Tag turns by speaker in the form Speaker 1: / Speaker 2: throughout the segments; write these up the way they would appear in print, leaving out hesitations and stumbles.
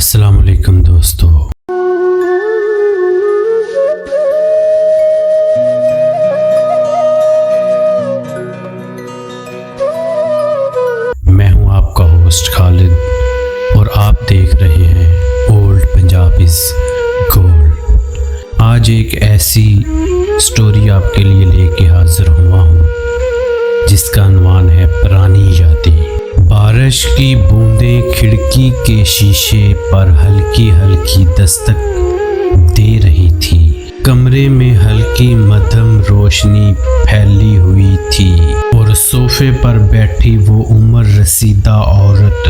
Speaker 1: السلام علیکم دوستو، میں ہوں آپ کا ہوسٹ خالد اور آپ دیکھ رہے ہیں اولڈ پنجاب از گولڈ۔ آج ایک ایسی سٹوری آپ کے لیے لے کے حاضر ہوا ہوں جس کا عنوان ہے پرانی یادیں۔ بارش کی بوندیں کھڑکی کے شیشے پر ہلکی ہلکی دستک دے رہی تھی۔ کمرے میں ہلکی مدھم روشنی پھیلی ہوئی تھی اور صوفے پر بیٹھی وہ عمر رسیدہ عورت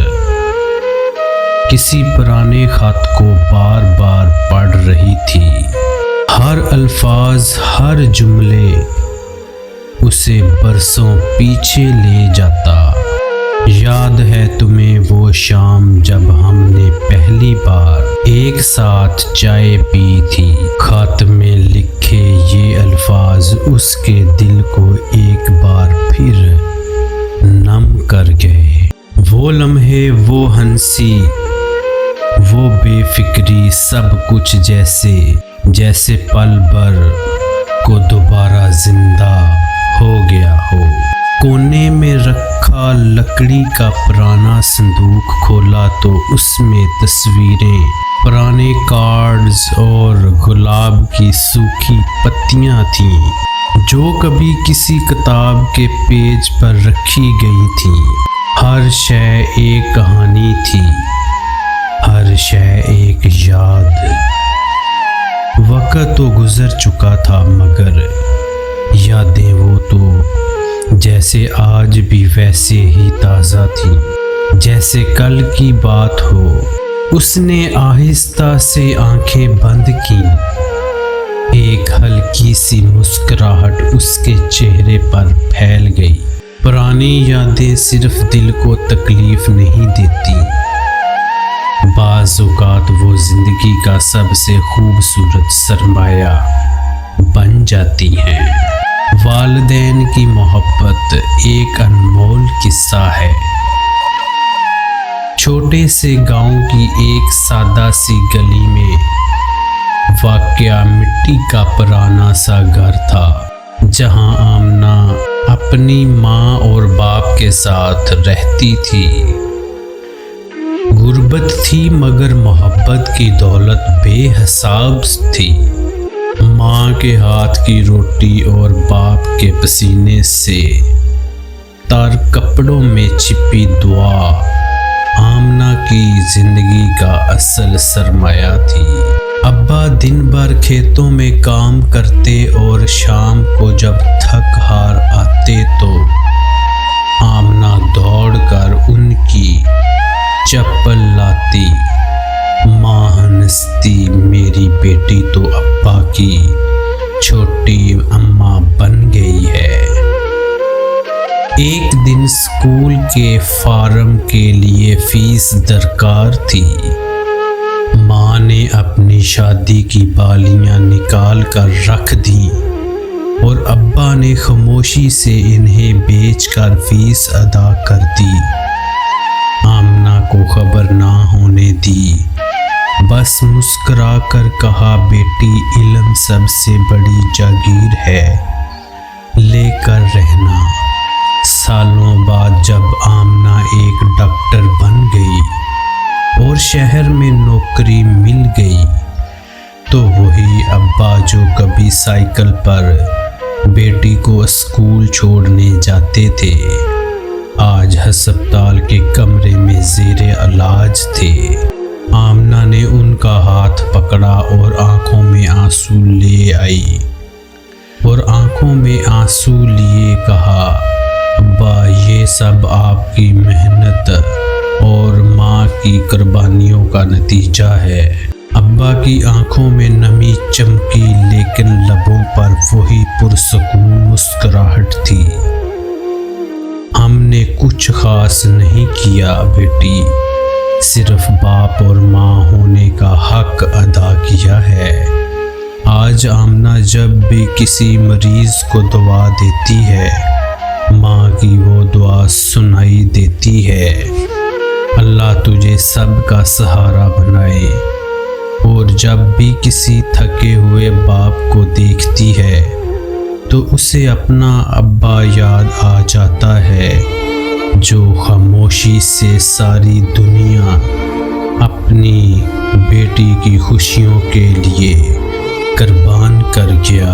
Speaker 1: کسی پرانے خط کو بار بار پڑھ رہی تھی۔ ہر الفاظ، ہر جملے اسے برسوں پیچھے لے جاتا۔ یاد ہے تمہیں وہ شام جب ہم نے پہلی بار ایک ساتھ چائے پی تھی؟ خط میں لکھے یہ الفاظ اس کے دل کو ایک بار پھر نم کر گئے۔ وہ لمحے، وہ ہنسی، وہ بے فکری، سب کچھ جیسے پل بھر کو دوبارہ زندہ ہو گیا ہو۔ کونے میں رکھا لکڑی کا پرانا صندوق کھولا تو اس میں تصویریں، پرانے کارڈز اور گلاب کی سوکھی پتیاں تھیں جو کبھی کسی کتاب کے پیج پر رکھی گئی تھیں۔ ہر شے ایک کہانی تھی، ہر شے ایک یاد۔ وقت تو گزر چکا تھا مگر یادیں وہ تو جیسے آج بھی ویسے ہی تازہ تھی جیسے کل کی بات ہو۔ اس نے آہستہ سے آنکھیں بند کی، ایک ہلکی سی مسکراہٹ اس کے چہرے پر پھیل گئی۔ پرانی یادیں صرف دل کو تکلیف نہیں دیتی، بعض اوقات وہ زندگی کا سب سے خوبصورت سرمایہ بن جاتی ہیں۔ والدین کی محبت ایک انمول قصہ ہے۔ چھوٹے سے گاؤں کی ایک سادہ سی گلی میں واقع مٹی کا پرانا سا گھر تھا جہاں آمنہ اپنی ماں اور باپ کے ساتھ رہتی تھی۔ غربت تھی مگر محبت کی دولت بے حساب تھی۔ ماں کے ہاتھ کی روٹی اور باپ کے پسینے سے تر کپڑوں میں چھپی دعا آمنہ کی زندگی کا اصل سرمایہ تھی۔ ابا دن بھر کھیتوں میں کام کرتے اور شام کو جب تھک ہار آتے تو آمنہ دوڑ کر ان کی چپل لاتی۔ ماں ہنستی، میری بیٹی تو ابا کی چھوٹی اماں بن گئی ہے۔ ایک دن اسکول کے فارم کے لیے فیس درکار تھی۔ ماں نے اپنی شادی کی بالیاں نکال کر رکھ دیں اور ابا نے خاموشی سے انہیں بیچ کر فیس ادا کر دی۔ آمنہ کو خبر نہ ہونے دی، بس مسکرا کر کہا، بیٹی علم سب سے بڑی جاگیر ہے، لے کر رہنا۔ سالوں بعد جب آمنہ ایک ڈاکٹر بن گئی اور شہر میں نوکری مل گئی تو وہی ابا جو کبھی سائیکل پر بیٹی کو اسکول چھوڑنے جاتے تھے آج ہسپتال کے کمرے میں زیر علاج تھے۔ آمنہ نے ان کا ہاتھ پکڑا اور آنکھوں میں آنسو لے آئی اور آنکھوں میں آنسو لیے کہا، ابا یہ سب آپ کی محنت اور ماں کی قربانیوں کا نتیجہ ہے۔ ابا کی آنکھوں میں نمی چمکی لیکن لبوں پر وہی پرسکون مسکراہٹ تھی۔ ہم نے کچھ خاص نہیں کیا بیٹی، صرف باپ اور ماں ہونے کا حق ادا کیا ہے۔ آج آمنہ جب بھی کسی مریض کو دعا دیتی ہے، ماں کی وہ دعا سنائی دیتی ہے۔ اللہ تجھے سب کا سہارا بنائے۔ اور جب بھی کسی تھکے ہوئے باپ کو دیکھتی ہے تو اسے اپنا ابا یاد آ جاتا ہے، جو خاموشی سے ساری دنیا اپنی بیٹی کی خوشیوں کے لیے قربان کر گیا۔